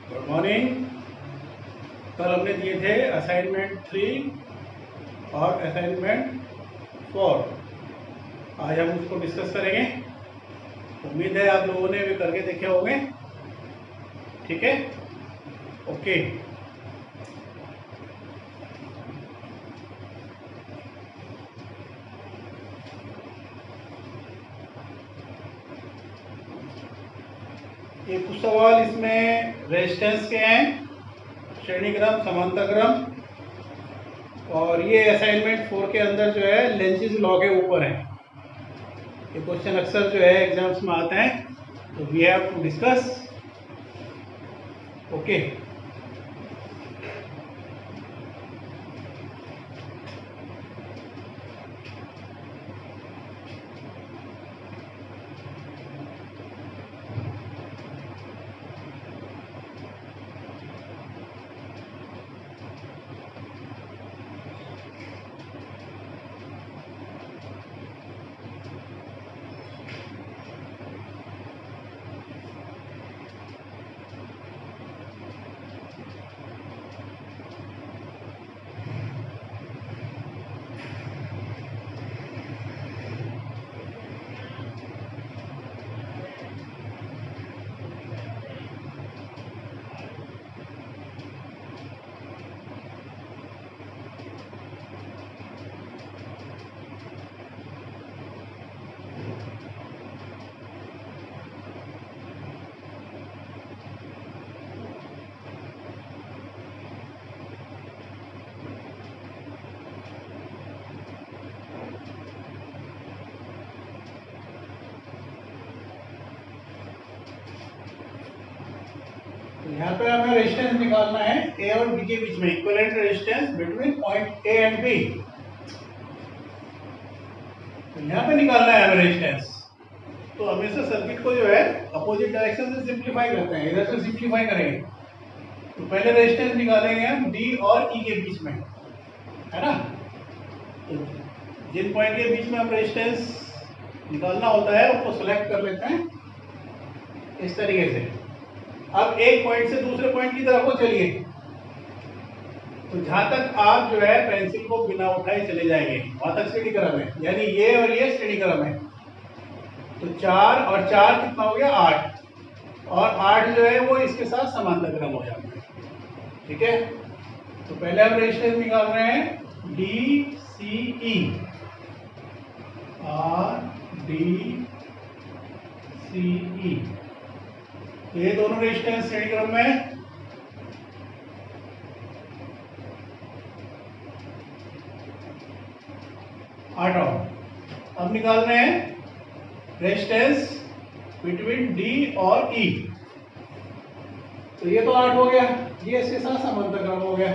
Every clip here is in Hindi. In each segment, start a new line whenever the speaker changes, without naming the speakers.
Good morning. कल हमने दिए थे असाइनमेंट 3 और असाइनमेंट 4। आज हम उसको डिस्कस करेंगे। उम्मीद है आप लोगों ने भी करके देखे होंगे। ठीक है, ओके। ये कुछ सवाल इसमें रेजिस्टेंस के हैं, श्रेणी क्रम, समांतर क्रम, और ये असाइनमेंट 4 के अंदर जो है लेंज़िस लॉ के ऊपर है। ये क्वेश्चन अक्सर जो है एग्जाम्स में आते हैं, तो we have to discuss. Okay, यहाँ पे हमें रेजिस्टेंस निकालना है ए और बी के बीच में, equivalent resistance between point A and B. तो यहाँ पे निकालना है हमें रेजिस्टेंस। तो हमेशा सर्किट को जो है अपोजिट डायरेक्शन से सिंप्लीफाई करते हैं, इधर से सिंप्लीफाई करेंगे। तो पहले रेजिस्टेंस निकालेंगे हम डी और ई के बीच में, है ना। तो जिन पॉइंट के बीच में हम रेजिस्टेंस निकालना होता है उसको सेलेक्ट कर लेते हैं इस तरीके से। अब एक पॉइंट से दूसरे पॉइंट की तरफ को चलिए, तो जहां तक आप जो है पेंसिल को बिना उठाए चले जाएंगे वहां तक श्रेणी क्रम है, यानी ये और ये श्रेणी क्रम है। तो 4 और 4 कितना हो गया, 8, और 8 जो है वो इसके साथ समांतर क्रम हो जाता है। ठीक है, तो पहले हम रेजिस्टेंस निकाल रहे हैं डी सी ई, आर डी सी ई। ये दोनों रेजिस्टेंस श्रेणी क्रम में है। अब निकाल रहे हैं रेजिस्टेंस बिटवीन डी और ई। तो ये तो 8 हो गया, ये इसके साथ समांतर क्रम हो गया,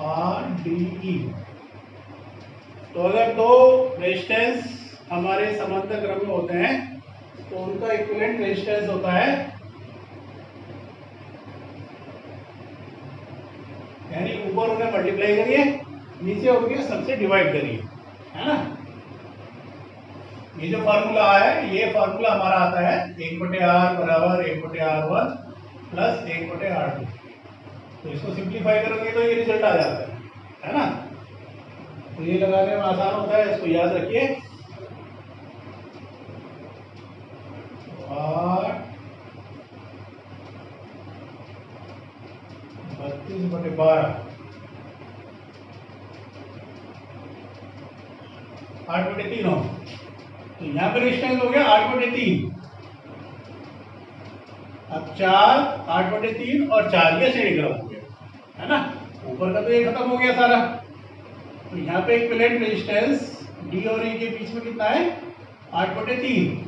आर डी ई। तो अगर दो रेजिस्टेंस हमारे समांतर क्रम में होते हैं तो उनका इक्विवेलेंट रेजिस्टेंस होता है, यानी ऊपर उन्हें मल्टीप्लाई करिए, नीचे उनके सबसे डिवाइड करिए, है ना। ये जो फार्मूला है, ये फार्मूला हमारा आता है 1/r बराबर 1/r1 प्लस 1/r2। तो इसको सिंप्लीफाई करोगे तो ये रिजल्ट आ जाता है ना। तो ये लगाने में आसान होता है, इसको याद रखिए। 8 32/12, 8/3 हो। तो यहाँ पे रेजिस्टेंस हो गया 8/3। अब 4, 8/3 और 4 ये श्रेणी क्रम हो गया, है ना। ऊपर का तो ये खत्म हो गया सारा। तो यहाँ पे इक्विवेलेंट रेजिस्टेंस डी और ई के बीच में कितना है, 8/3।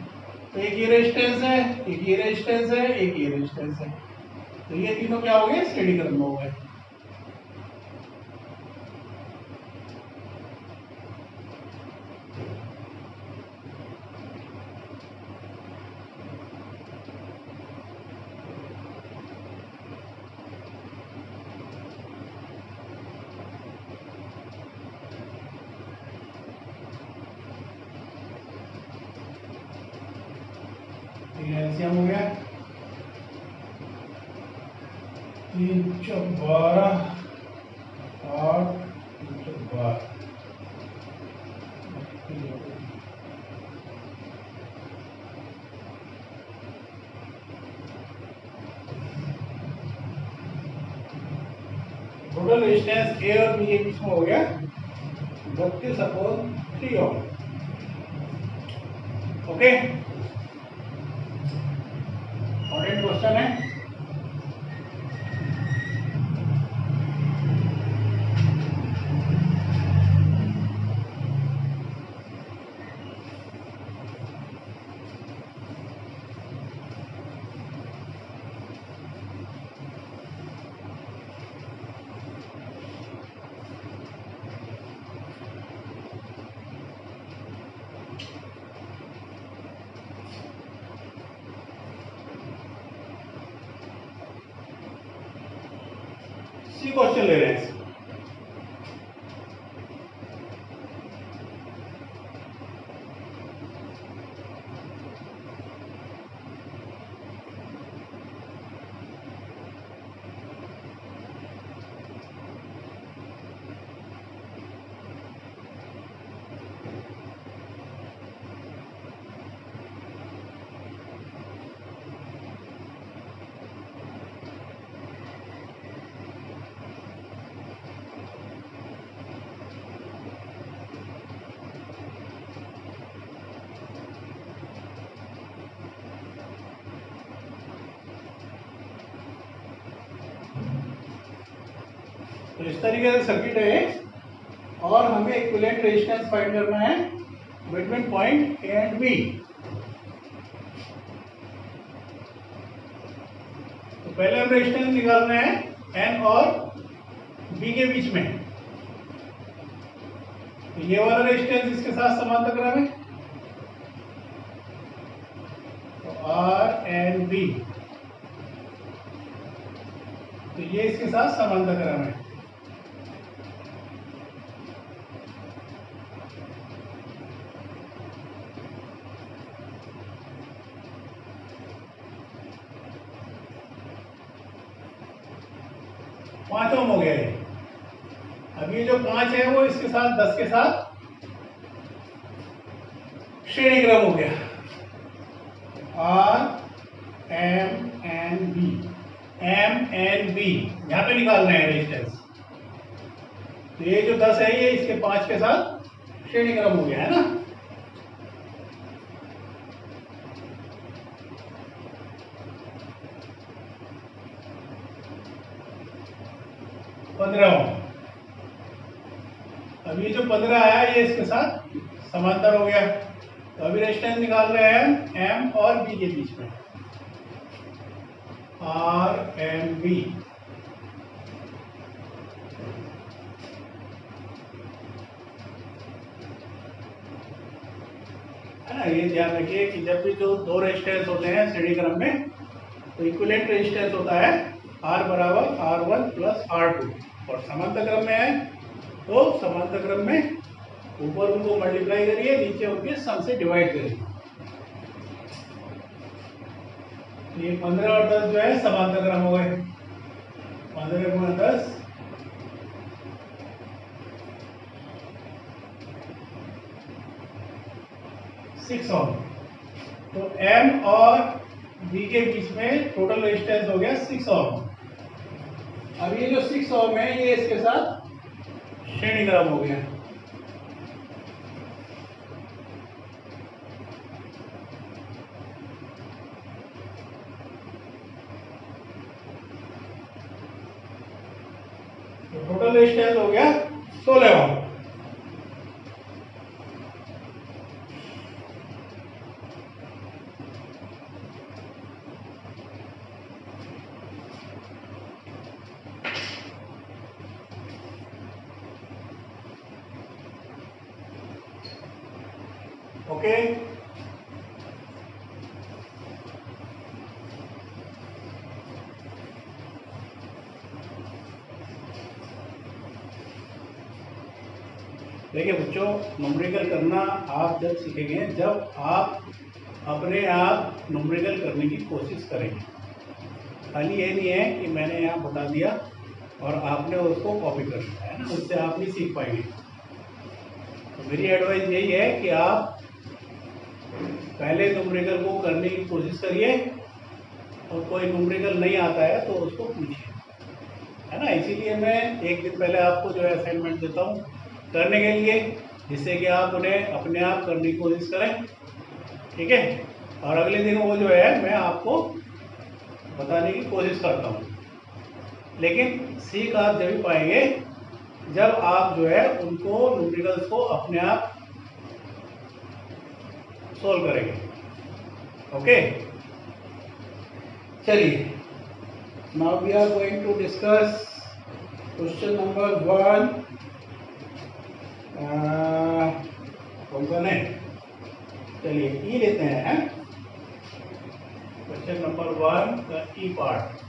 तो एक ये रेजिस्टेंस है, एक ये रेजिस्टेंस है, एक ये रेजिस्टेंस है। तो ये तीनों क्या हो गए, श्रेणी क्रम में हो गए। एलसीएम हो गया, 3/12 8 3/12 टोटल रेजिस्टेंस ए और बी के बीच में हो गया 32/3 ओम। ओके, इंपॉर्टेंट क्वेश्चन है। सी क्वेश्चन ले रहे हैं। तो इस तरीके से सर्किट है और हमें इक्विवेलेंट रेजिस्टेंस फाइंड करना है between point A and B. तो पहले हम रेजिस्टेंस निकालना है एन और बी के बीच में। तो ये वाला रेजिस्टेंस इसके साथ समांतर क्रम है, तो आर एन बी, तो ये इसके साथ समांतर क्रम है। पांच ओम हो गया है। अब ये जो 5 है वो इसके साथ 10 के साथ श्रेणी क्रम हो गया। R M N B, M N B यहां पे निकालना है रेजिस्टेंस। तो ये जो 10 है ये इसके 5 के साथ श्रेणी क्रम हो गया है ना। अब ये जो 15 आया ये इसके साथ समांतर हो गया। तो अभी रेजिस्टेंस निकाल रहे हैं एम और बी के बीच में, आर एम बी। है ना, ये ध्यान रखिए कि जब भी जो दो रेजिस्टेंस होते हैं श्रेणी क्रम में तो इक्विवेलेंट रेजिस्टेंस होता है R बराबर R1 प्लस R2, और समांतर क्रम में है तो समांतर क्रम में ऊपर उनको मल्टीप्लाई करिए, नीचे उनके सम से डिवाइड करिए। ये 15 और 10 जो है समांतर क्रम हो गए। 15 गुणा 10 6 ओम। तो M और B के बीच में टोटल रेजिस्टेंस हो गया 6 ओम। अब ये जो 6 ओम है ये इसके साथ श्रेणी क्रम हो गया। तो टोटल रेजिस्टेंस हो गया 16 ओम। ओके, देखिए बच्चों, न्यूमेरिकल करना आप जब सीखेंगे जब आप अपने आप न्यूमेरिकल करने की कोशिश करेंगे। खाली ये नहीं है कि मैंने यहाँ बता दिया और आपने उसको कॉपी कर लिया, है ना, उससे आप नहीं सीख पाएंगे। तो मेरी एडवाइस यही है कि आप पहले न्यूमेरिकल को करने की कोशिश करिए और कोई न्यूमेरिकल नहीं आता है तो उसको पूछिए, है ना। इसीलिए मैं एक दिन पहले आपको जो है असाइनमेंट देता हूँ करने के लिए, जिससे कि आप उन्हें अपने आप करने की कोशिश करें, ठीक है। और अगले दिन वो जो है मैं आपको बताने की कोशिश करता हूँ। लेकिन सीख आप जब भी पाएंगे जब आप जो है उनको न्यूमेरिकल्स को अपने आप सोल्व करेंगे। ओके, चलिए, now we are going to discuss question number 1। कौन सा है? चलिए ई लेते हैं। क्वेश्चन नंबर 1 का ई पार्ट।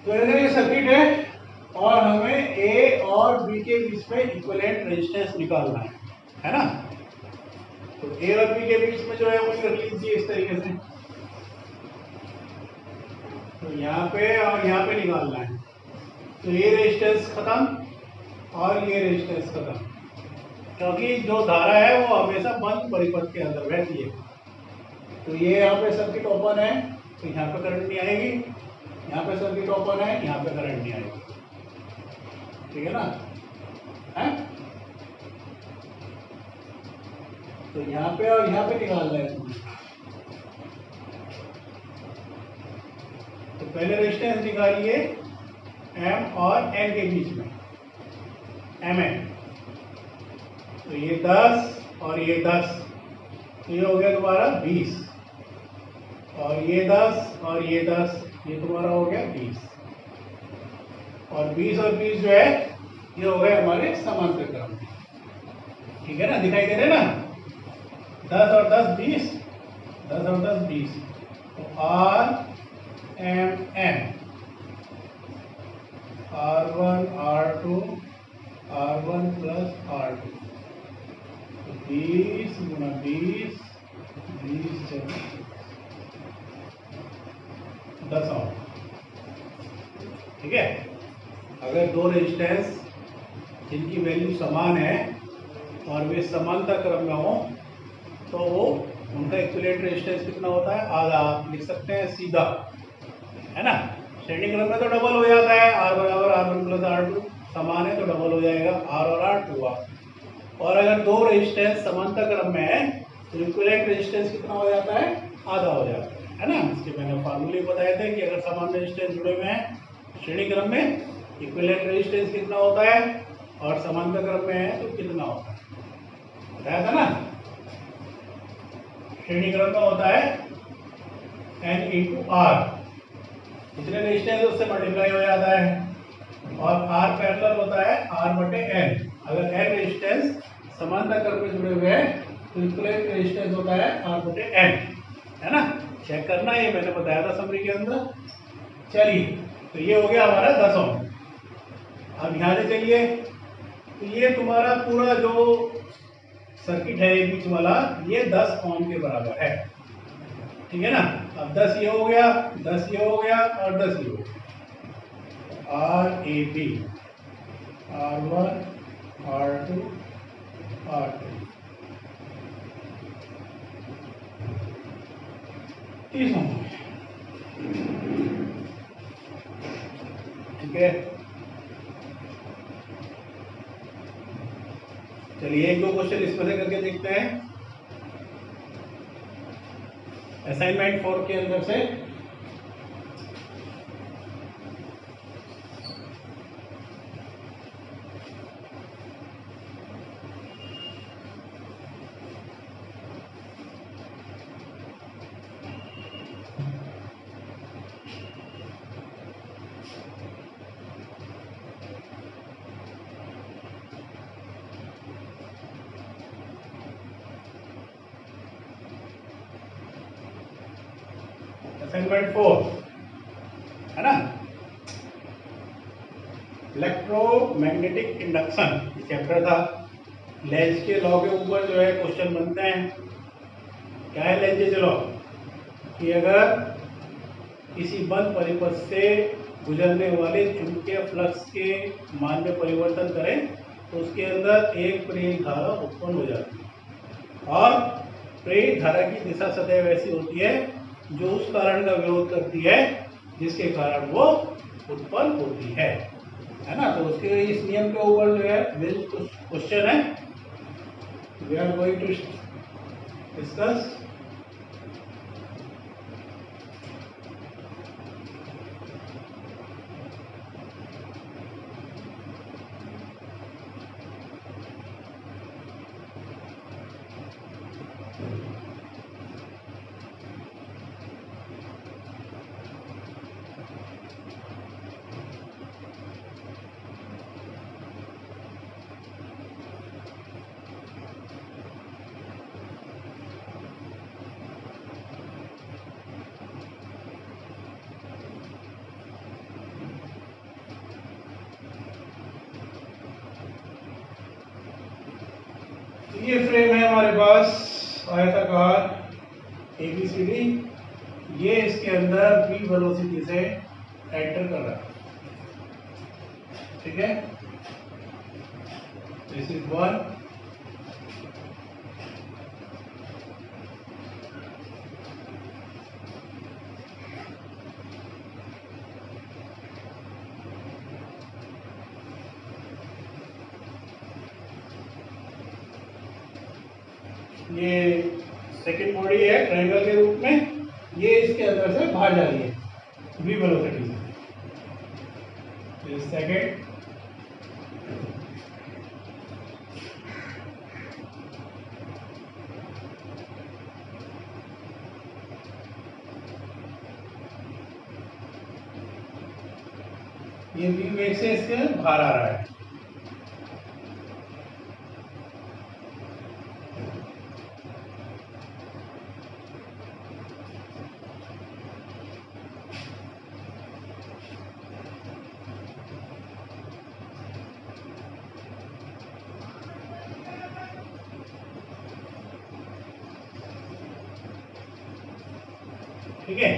तो ये सर्किट है और हमें ए और बी के बीच में इक्विवेलेंट रेजिस्टेंस निकालना है ना। तो ए और बी के बीच में जो है वो रख लीजिए इस तरीके से। तो यहाँ पे और यहाँ पे निकालना है। तो ये रेजिस्टेंस खत्म और ये रेजिस्टेंस खत्म, क्योंकि जो धारा है वो हमेशा बंद परिपथ के अंदर बहती है। तो ये यहाँ पे सर्किट ओपन है तो यहाँ पे करंट नहीं आएगी, यहाँ पे सर्किट ओपन है यहाँ पे करंट नहीं आएगी, ठीक है ना, है? तो यहाँ पे और यहाँ पे निकालना है। तो पहले रेजिस्टेंस निकालिए एम और एन के बीच में, एम एन। तो ये 10 और ये 10, तो ये हो गया तुम्हारा 20, और ये 10 और ये 10, ये तुम्हारा हो गया 20, और 20 और 20 जो है ये हो गए हमारे समांतर क्रम, ठीक है ना, दिखाई दे रहे ना, 10 और 10 20, 10 और 10 20। तो R M N, R1 R2 R1 plus R2, 20 गुना 20, 20 10 और, ठीक है। अगर दो रेजिस्टेंस जिनकी वैल्यू समान है और वे समांतर क्रम में हो तो वो उनका इक्विवेलेंट रेजिस्टेंस कितना होता है? आधा। आप लिख सकते हैं सीधा, है ना। श्रेणी क्रम में तो डबल हो जाता है, R बराबर R1 प्लस R2, समान है तो डबल हो जाएगा R और R2 हुआ। और अगर दो रेजिस्टेंस समांतर क्रम में है तो इक्विवेलेंट रेजिस्टेंस कितना हो जाता है? आधा हो जाता है ना। इसके मैंने फार्मूले बताए थे कि अगर समान रेजिस्टेंस जुड़े हुए हैं श्रेणी क्रम में, इक्विवेलेंट रेजिस्टेंस कितना होता है, और समांतर क्रम में है तो कितना होता है, बताया था ना। श्रेणी क्रम में होता है N इंटू R, जितने रेजिस्टेंस उससे मल्टीप्लाई हो जाता है, और R पैरेलल होता है R बटे N। अगर N रेजिस्टेंस समांतर क्रम में जुड़े हुए हैं तो इक्विवेलेंट रेजिस्टेंस होता है R बटे N, है ना। चेक करना, ये मैंने बताया था समरी के अंदर। चलिए, तो ये हो गया हमारा 10 ओम। अब यहाँ से चलिए, तो ये तुम्हारा पूरा जो सर्किट है ये बीच वाला, ये 10 ओम के बराबर है, ठीक है ना। अब 10 ये हो गया, 10 ये हो गया और 10 ये हो गया। R A B, R1 R2 R3, 30 ओम, ठीक है। चलिए एक दो क्वेश्चन इसमें से करके देखते हैं असाइनमेंट 4 के अंदर से। असाइनमेंट 4 है ना, इलेक्ट्रोमैग्नेटिक इंडक्शन चैप्टर था। लेंज के लॉ के ऊपर जो है क्वेश्चन बनते हैं। क्या है लेंज के लॉ? कि अगर किसी बंद परिपथ से गुजरने वाले चुंबकीय फ्लक्स के मान में परिवर्तन करें तो उसके अंदर एक प्रेरित धारा उत्पन्न हो जाती है, और प्रेरित धारा की दिशा सदैव ऐसी होती है जो उस कारण का विरोध करती है जिसके कारण वो उत्पन्न होती है ना। तो उसके इस नियम के ऊपर जो है क्वेश्चन है, we are going to discuss. ये फ्रेम है हमारे पास आयताकार ABCD। ये इसके अंदर v वेलोसिटी से एंटर कर रहा है, ठीक है। दिस इज 1, ये सेकेंड बॉडी है ट्रायंगल के रूप में, ये इसके अंदर से बाहर जा रही है v वेलोसिटी से। सेकेंड, ये v वेग से इसके बाहर आ रहा है। ठीक है,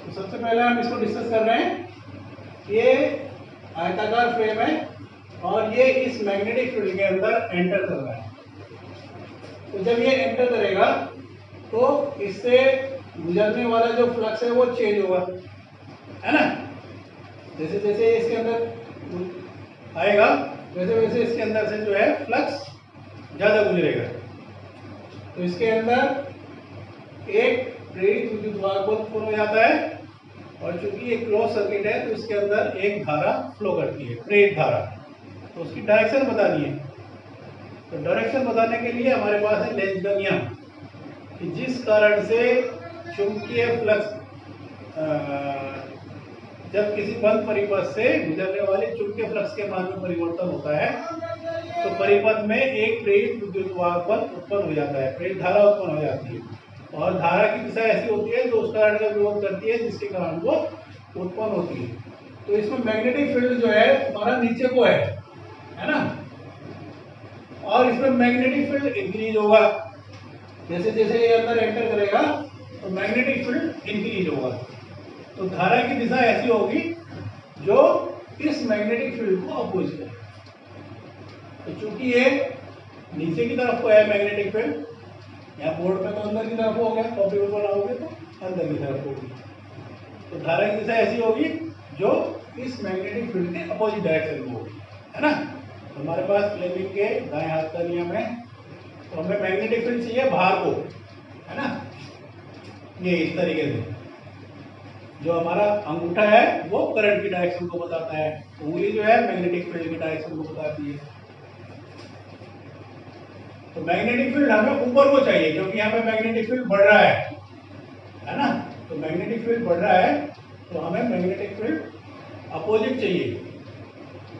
तो सबसे पहले हम इसको डिस्कस कर रहे हैं। ये आयताकार फ्रेम है और ये इस मैग्नेटिक फील्ड के अंदर एंटर कर रहा है। तो जब ये एंटर करेगा तो इससे गुजरने वाला जो फ्लक्स है वो चेंज होगा, है ना। जैसे जैसे इसके अंदर आएगा वैसे वैसे इसके अंदर से जो है फ्लक्स ज़्यादा गुजरेगा। तो इसके अंदर एक प्रेरित विद्युत वाहक उत्पन्न हो जाता है, और चूंकि ये क्लोज सर्किट है तो इसके अंदर एक धारा फ्लो करती है, प्रेरित धारा। तो उसकी डायरेक्शन बतानी है। तो डायरेक्शन बताने के लिए हमारे पास है लेंज का नियम, कि जिस कारण से चुंबकीय फ्लक्स जब किसी बंद परिपथ से गुजरने वाले चुंबकीय फ्लक्स के मान में परिवर्तन होता है तो परिपथ में एक प्रेरित विद्युत वाहक उत्पन्न हो जाता है, प्रेरित धारा उत्पन्न हो जाती है, और धारा की दिशा ऐसी होती है जो उस कारण का विरोध करती है जिसके कारण वो उत्पन्न होती है। तो इसमें मैग्नेटिक फील्ड जो है हमारा नीचे को है ना, और इसमें मैग्नेटिक फील्ड इंक्रीज होगा। जैसे जैसे ये अंदर एंटर करेगा तो मैग्नेटिक फील्ड इंक्रीज होगा। तो धारा की दिशा ऐसी होगी जो इस मैग्नेटिक फील्ड को अपोज करे। तो चूंकि ये नीचे की तरफ को है मैग्नेटिक फील्ड, यहाँ बोर्ड पे तो अंदर की तरफ हो गया, कॉपी पे बनाओगे तो अंदर की तरफ होगी। तो धारा की दिशा ऐसी होगी जो इस मैग्नेटिक फील्ड के अपोजिट डायरेक्शन में होगी, है ना। तो हमारे पास फ्लेमिंग के दाएं हाथ का नियम है, तो हमें मैग्नेटिक फील्ड चाहिए बाहर को, है ना। ये इस तरीके से जो हमारा अंगूठा है वो करंट की डायरेक्शन को बताता है, उंगली जो है मैग्नेटिक फील्ड की डायरेक्शन को बताती है। तो मैग्नेटिक फील्ड हमें ऊपर को चाहिए क्योंकि यहाँ पे मैग्नेटिक फील्ड बढ़ रहा है ना। तो मैग्नेटिक फील्ड बढ़ रहा है तो हमें मैग्नेटिक फील्ड अपोजिट चाहिए।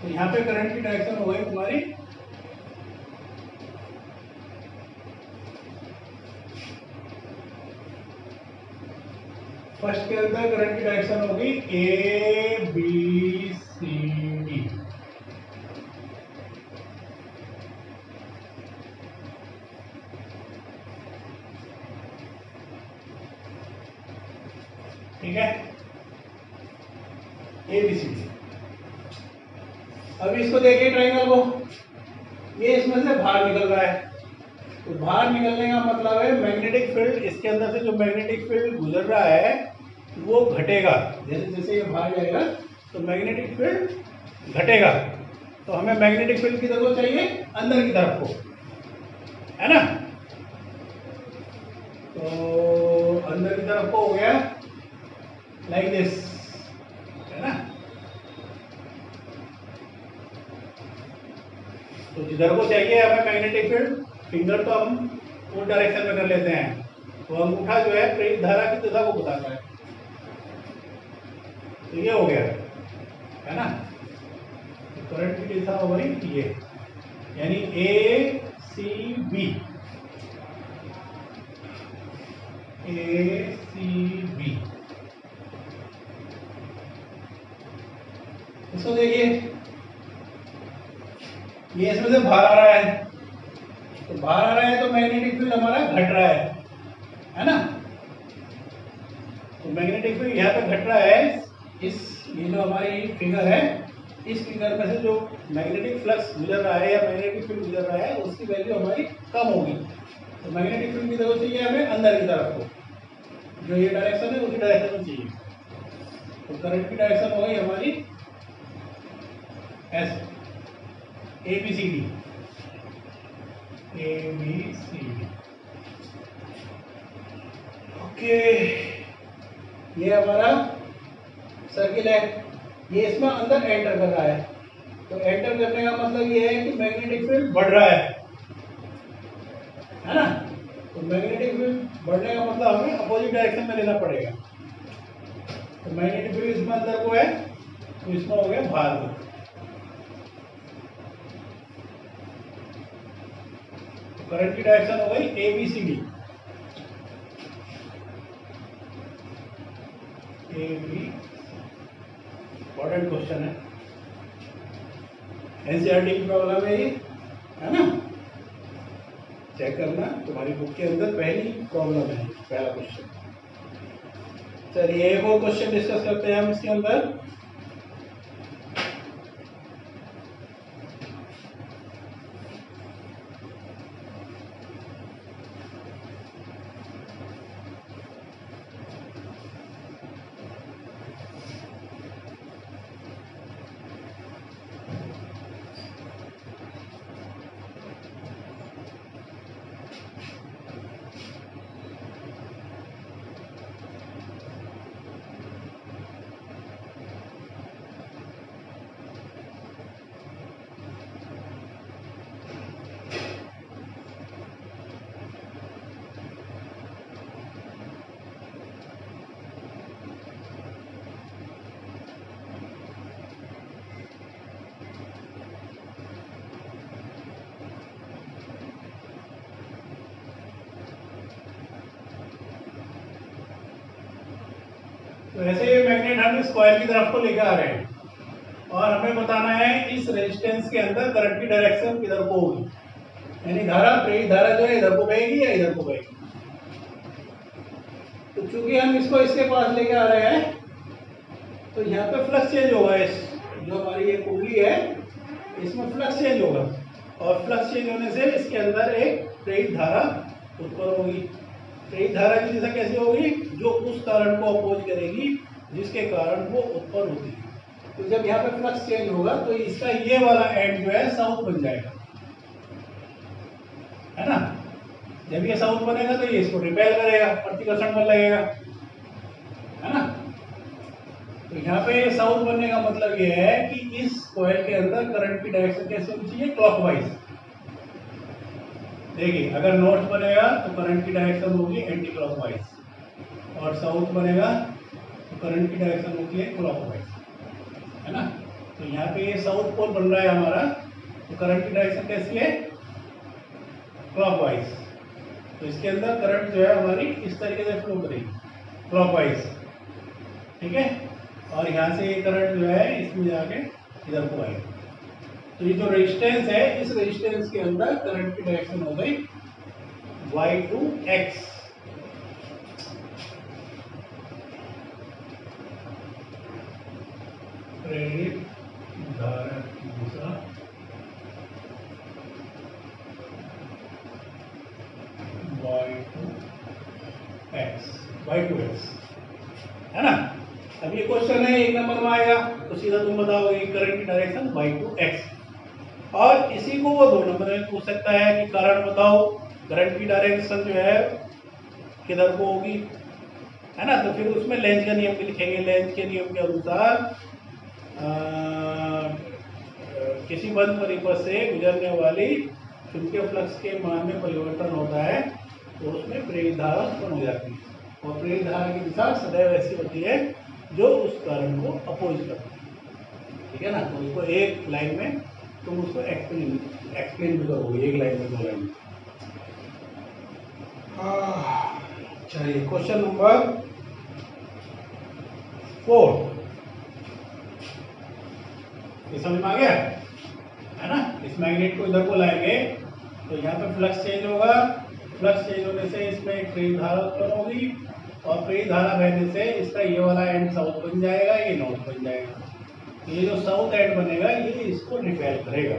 तो यहाँ पे करंट की डायरेक्शन हो गई तुम्हारी फर्स्ट के अंदर करंट की डायरेक्शन होगी ए बी सी डी। ठीक है, ए बी सी डी। अब इसको देखिए ट्राइंगल को, ये इसमें से बाहर निकल रहा है। तो बाहर निकलने का मतलब है मैग्नेटिक फील्ड, इसके अंदर से जो मैग्नेटिक फील्ड गुजर रहा है वो घटेगा। जैसे जैसे ये बाहर जाएगा तो मैग्नेटिक फील्ड घटेगा। तो हमें मैग्नेटिक फील्ड की तरफ चाहिए अंदर की तरफ को, है ना। तो अंदर की तरफ को हो गया लाइक दिस, है ना। तो जिधर को चाहिए हमें मैग्नेटिक फील्ड, फिंगर तो हम उस डायरेक्शन में कर लेते हैं, तो अंगूठा जो है प्रेरित धारा की दिशा को बताता है। तो ये हो गया, है ना। तो करंट की दिशा हो गई ये, यानी ए सी बी, ए सी बी। इसको देखिए, ये इसमें से बाहर आ रहा है, तो बाहर आ रहा है तो मैग्नेटिक फील्ड हमारा घट रहा है ना। तो मैग्नेटिक फील्ड यहाँ पे घट रहा है। इस ये जो हमारी फिगर है, इस फिगर में से जो मैग्नेटिक फ्लक्स गुजर रहा है या मैग्नेटिक फील्ड गुजर रहा है उसकी वैल्यू हमारी कम होगी। तो मैग्नेटिक फील्ड की तरफ चाहिए हमें अंदर की तरफ को, जो ये डायरेक्शन है उसी डायरेक्शन में चाहिए। तो करंट की डायरेक्शन हो गई हमारी S, A B C D, A B C D. Okay, ये हमारा सर्किल है, ये इसमें अंदर एंटर कर रहा है। तो एंटर करने का मतलब ये है कि मैग्नेटिक फील्ड बढ़ रहा है ना। तो मैग्नेटिक फील्ड बढ़ने का मतलब हमें अपोजिट डायरेक्शन में लेना पड़ेगा। तो मैग्नेटिक फील्ड इसमें अंदर को है तो इसमें हो गया बाहर को। करंट की डायरेक्शन हो गई A B C D, A B. Important question है, एनसीईआरटी की प्रॉब्लम है ये, है ना। चेक करना, तुम्हारी बुक के अंदर पहली प्रॉब्लम है, पहला क्वेश्चन। चलिए एक और क्वेश्चन डिस्कस करते हैं हम इसके अंदर। तो ऐसे ये मैग्नेट हम इस कॉइल की तरफ को लेकर आ रहे हैं और हमें बताना है इस रेजिस्टेंस के अंदर करंट की डायरेक्शन किधर को होगी, यानी धारा, प्रेरित धारा जो है इधर को बहेगी या इधर को बहेगी। चूंकि हम इसको इसके पास लेके आ रहे हैं तो यहाँ पे फ्लक्स चेंज होगा। इस जो हमारी ये कुंडली है इसमें फ्लक्स चेंज होगा और फ्लक्स चेंज होने से इसके अंदर एक प्रेरित धारा उत्पन्न होगी। प्रेरित धारा की दिशा कैसी होगी? जो उस कारण को अपोज करेगी जिसके कारण वो उत्पन्न होती है। तो जब यहाँ पे फ्लक्स चेंज होगा तो इसका ये वाला एंड जो है साउथ बन जाएगा, है ना। जब ये साउथ बनेगा तो ये इसको रिपेल करेगा, प्रतिकर्षण बल लगेगा, है ना। तो यहाँ पे साउथ बनने का मतलब ये है कि इस कॉइल के अंदर करंट की डायरेक्शन कैसे होनी चाहिए? क्लॉकवाइज। देखिए, अगर नॉर्थ बनेगा तो करंट की डायरेक्शन होगी एंटी क्लॉकवाइज और साउथ बनेगा तो करंट की डायरेक्शन होती है क्लॉकवाइज, है ना। तो यहाँ पे ये साउथ पोल बन रहा है हमारा, तो करंट की डायरेक्शन कैसी है? क्लॉकवाइज। तो इसके अंदर करंट जो है हमारी इस तरीके से फ्लो करेगी क्लॉकवाइज, ठीक है। और यहाँ से ये करंट जो है इसमें जाके इधर को आएगा। तो ये जो रेजिस्टेंस है इस रेजिस्टेंस के अंदर करंट की डायरेक्शन हो गई y2x। प्रेरित धारा की दिशा y2x, है ना। अब ये क्वेश्चन है 1 नंबर में आएगा तो सीधा तुम बताओगे करंट की डायरेक्शन y2x। और इसी को वो 2 नंबर में पूछ सकता है कि कारण बताओ करंट की डायरेक्शन जो है किधर को होगी, है ना। तो फिर उसमें लेंज का नियम भी लिखेंगे। लेंज के नियम के अनुसार किसी बंद परिपथ से गुजरने वाली चुंबकीय फ्लक्स के मान में परिवर्तन होता है तो उसमें प्रेरित धारा उत्पन्न हो जाती है और प्रेरित धारा की दिशा सदैव ऐसी होती है जो उस कारण को अपोज करती है, ठीक है ना। तो उसको एक लाइन में तुम उसको एक्सप्लेन भी करोगे, एक लाइन में 2 लाइन में। चलिए क्वेश्चन नंबर 4 समझ में आ गया, है ना। इस मैग्नेट को इधर को लाएंगे तो यहाँ पे फ्लक्स चेंज होगा। फ्लक्स चेंज होने से इसमें एक प्रेरित धारा उत्पन्न होगी और प्रेरित धारा बहने से इसका ये वाला एंड साउथ बन जाएगा, ये नॉर्थ बन जाएगा। ये जो साउथ एंड बनेगा ये इसको रिपेल करेगा।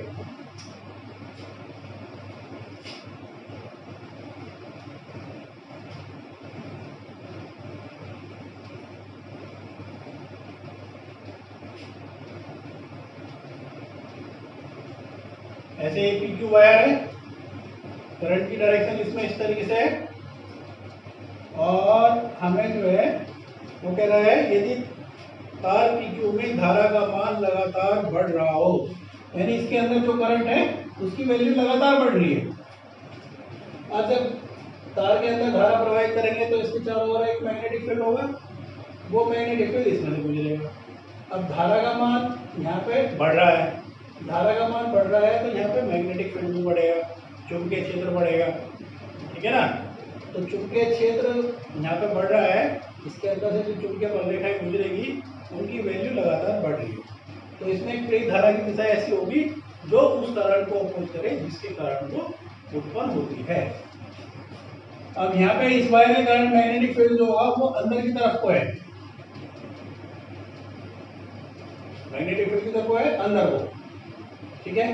ऐसे एक PQ वायर है, करंट की डायरेक्शन इसमें इस तरीके से है और हमें जो है वो कह रहा है यदि तार PQ में धारा का मान लगातार बढ़ रहा हो, यानी इसके अंदर जो करंट है उसकी वैल्यू लगातार बढ़ रही है। और जब तार के अंदर धारा प्रवाहित करेंगे तो इसके चारों ओर एक मैग्नेटिक फील्ड होगा, वो मैग्नेटिक फील्ड इसमें से गुजरेगा। अब धारा का मान यहाँ पे बढ़ रहा है, धारा का मान बढ़ रहा है तो यहाँ पे मैग्नेटिक फील्ड भी बढ़ेगा, चुंबकीय क्षेत्र बढ़ेगा, ठीक है ना। तो चुंबकीय क्षेत्र यहाँ पे बढ़ रहा है, इसके अंदर से जो चुंबकीय बलरेखाएं गुजरेगी उनकी वैल्यू लगातार बढ़ रही है। तो इसमें एक प्रेरित धारा की दिशा ऐसी होगी जो उस कारण को अपोज करे जिसके कारण वो उत्पन्न होती है। अब यहाँ पे इस वायर के कारण मैग्नेटिक फील्ड जो होगा वो अंदर की तरफ को है, मैग्नेटिक फील्ड की तरफ को है अंदर को, ठीक है।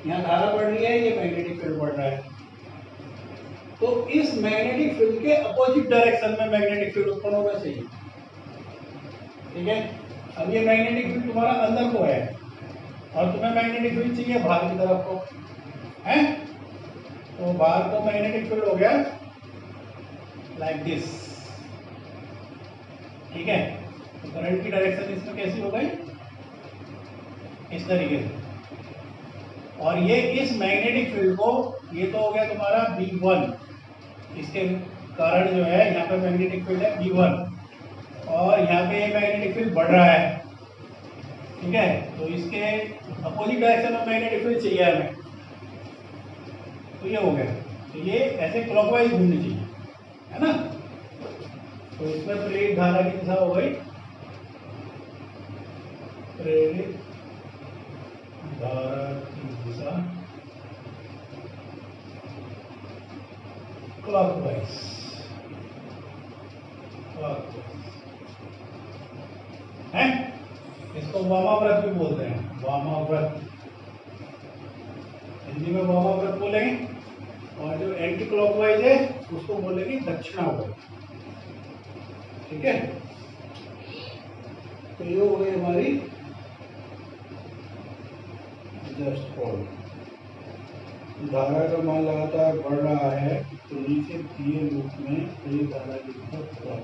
यहाँ धारा बढ़ रही है, ये मैग्नेटिक फील्ड बढ़ रहा है। तो इस मैग्नेटिक फील्ड के अपोजिट डायरेक्शन में मैग्नेटिक फील्ड उत्पन्न होना चाहिए, ठीक है। अब ये मैग्नेटिक फील्ड तुम्हारा अंदर को है और तुम्हें मैग्नेटिक फील्ड चाहिए बाहर की तरफ को, है। तो बाहर को मैग्नेटिक फील्ड हो गया लाइक दिस, ठीक है। तो करंट की डायरेक्शन इसमें कैसी हो गई? इस तरीके से। और ये इस मैग्नेटिक फील्ड को, ये तो हो गया तुम्हारा B1, इसके कारण जो है यहाँ पे मैग्नेटिक फील्ड है B1 और यहाँ पे ये मैग्नेटिक फील्ड बढ़ रहा है, ठीक है। तो इसके अपोजिट डायरेक्शन में मैग्नेटिक फील्ड चाहिए हमें, तो ये हो गया। तो ये ऐसे क्लॉकवाइज घूमनी चाहिए, है ना। तो इसमें प्रेरित धारा की दिशा हो गई, प्रेरित धारा की दिशा क्लॉकवाइज, है, इसको वामाव्रत भी बोलते हैं, वामाव्रत, हिंदी में वामाव्रत बोलेंगे। और जो एंटी क्लॉकवाइज है उसको बोलेंगे दक्षिणाव्रत। ठीक है, तो ये हो गई हमारी जस्ट फॉल। धारा का मान लगातार बढ़ रहा है तो नीचे दिए लूप में ये धारा की तरफ हुआ।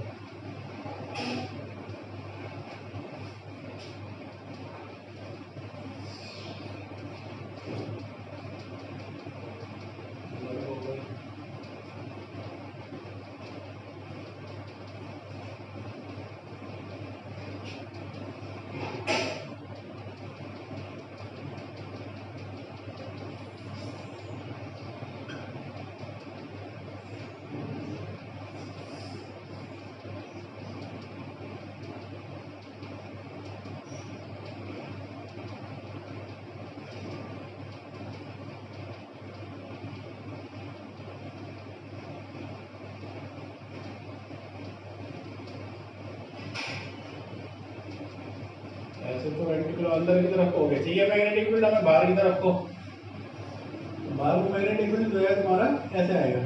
ऐसे तो एंटी अंदर की तरफ हो गया, चाहिए मैग्नेटिक फील्ड हमें बाहर की तरफ को, तो बाहर को मैग्नेटिक फील्ड जो है तुम्हारा ऐसे आएगा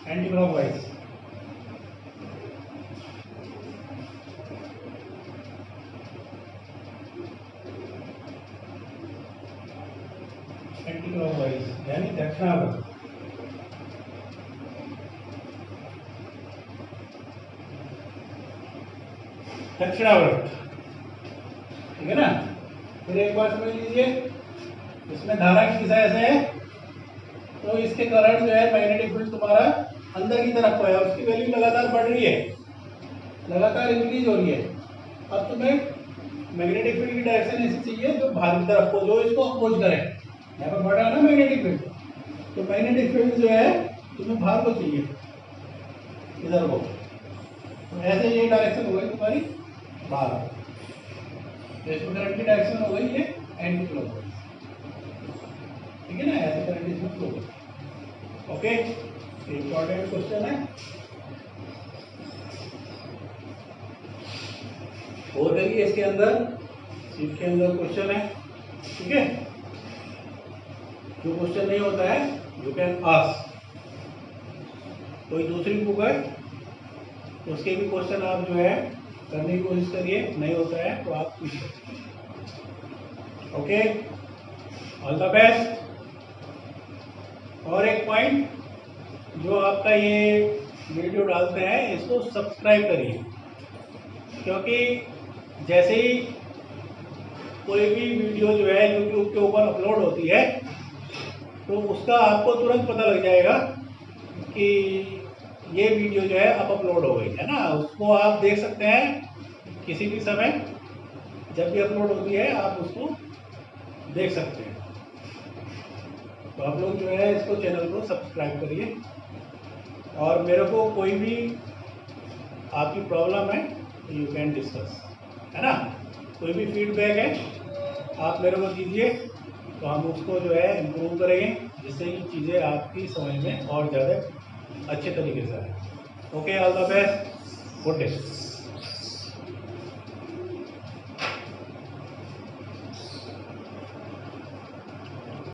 एंटी क्लॉकवाइज। एंटी क्लॉकवाइज यानी दक्षिणावर्त। दक्षिणावर्त, ठीक है ना। फिर एक बार समझ लीजिए, इसमें धारा की दिशा ऐसे है तो इसके कारण जो है मैग्नेटिक फील्ड तुम्हारा अंदर की तरफ है, उसकी वैल्यू लगातार बढ़ रही है, लगातार इंक्रीज हो रही है। अब तुम्हें मैग्नेटिक फील्ड की डायरेक्शन ऐसी चाहिए जो बाहर की तरफ को, जो इसको अपोज करे। यहाँ पर बढ़ रहा है ना मैग्नेटिक फील्ड, तो मैग्नेटिक फील्ड जो है तुम्हें बाहर को चाहिए, इधर को। तो ऐसे ये डायरेक्शन हो गई तुम्हारी बाहर, इसमें करंट की डायरेक्शन हो गई ये एंटी क्लॉकवाइज। ठीक है ना, ऐसे करंट इसमें फ्लो होगा। ओके, इंपॉर्टेंट क्वेश्चन है। और करिए इसके अंदर, सीट के अंदर क्वेश्चन है। ठीक है, जो क्वेश्चन नहीं होता है यू कैन आस्क। कोई दूसरी बुक है उसके भी क्वेश्चन आप जो है करने की कोशिश करिए, नहीं होता है तो आप पूछ सकते हैं। Okay, all the best. और एक पॉइंट, जो आपका ये वीडियो डालते हैं इसको सब्सक्राइब करिए, क्योंकि जैसे ही कोई भी वीडियो जो है यूट्यूब के ऊपर अपलोड होती है तो उसका आपको तुरंत पता लग जाएगा कि ये वीडियो जो है अब अपलोड हो गई है ना। उसको आप देख सकते हैं किसी भी समय, जब भी अपलोड होती है आप उसको देख सकते हैं। तो आप लोग जो है इसको, चैनल को सब्सक्राइब करिए। और मेरे को कोई भी आपकी प्रॉब्लम है यू कैन डिस्कस, है ना। कोई भी फीडबैक है आप मेरे को दीजिए, तो हम उसको जो है इम्प्रूव करेंगे, जिससे कि चीज़ें आपकी समझ में और ज़्यादा अच्छे तरीके से आए। Okay, all the best, good day.